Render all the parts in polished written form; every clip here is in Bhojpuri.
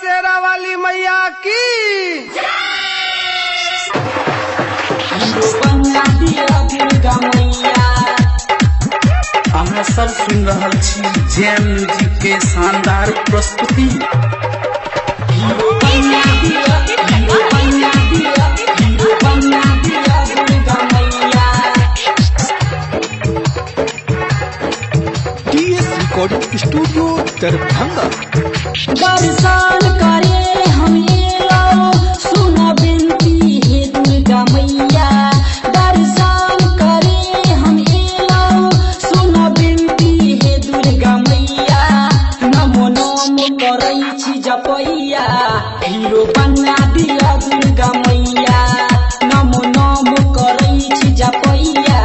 शेरा वाली मैया की। अहाँ सब सुन रहल छी जैम म्यूजिक के शानदार प्रस्तुति। Recording studio Darbhanga. दर्शन करे हम लो सुना बिनती है दुर्गा मैया। दर्शन करे हम लो सुना बिनती है दुर्गा मैया। नमो नमो करै छी जपैया हीरो बना दिया दुर्गा मैया। नमो नमो करै छी जपैया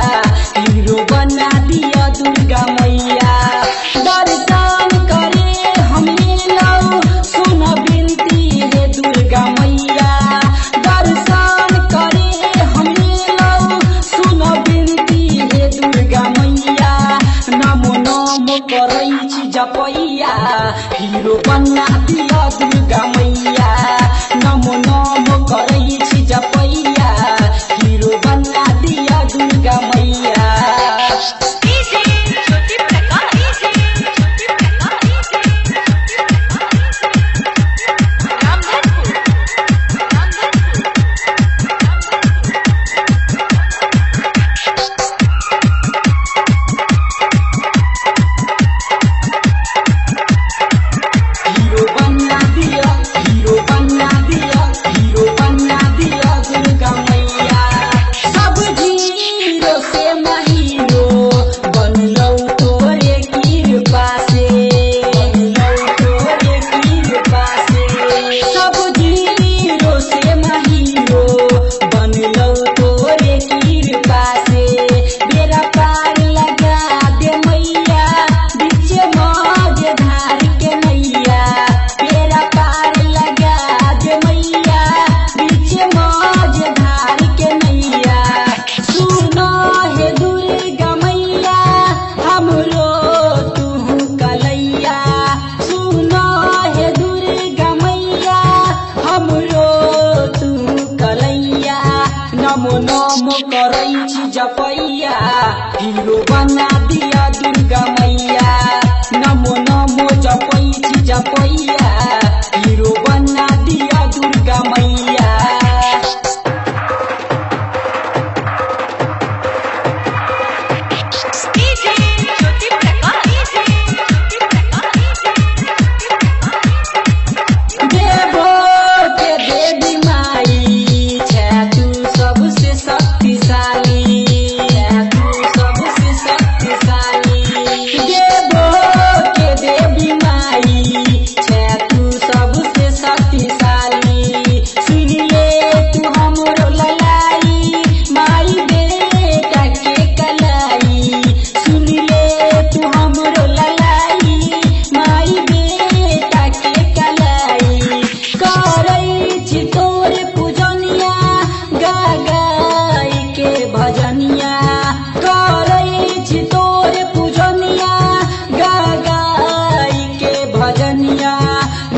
हीरो बना दिया दुर्गा मैया। दर्शन करे हम लो सुन बिनती है दुर्गा मैया। दर्शन करे हम लो सुन बिनती है दुर्गा मैया। नमो नमो करै छी जपैया हीरो बना दिया दुर्गा मैया। नमो नमो करै छी जपैया हीरो बना दिया दुर्गा मैया। नमो नमो करै छी जपैया हीरो बना दिया दुर्गा मैया। नमो नमो जपै छी जपैया हीरो बना दिया दुर्गा मैया।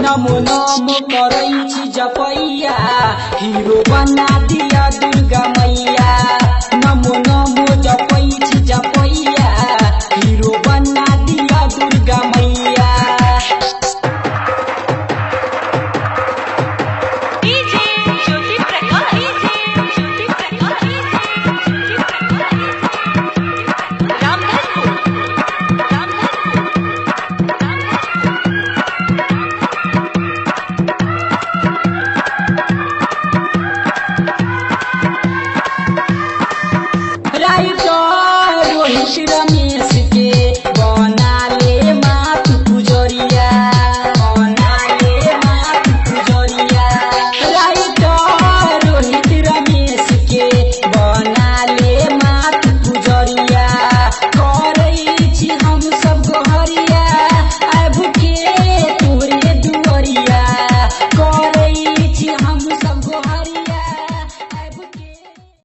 नमो नमो करै छी जपैया हीरो बना दिया दुर्गा मैया। नमो नमो जपै छी जपैया हीरो बना दिया दुर्गा मैया। राइट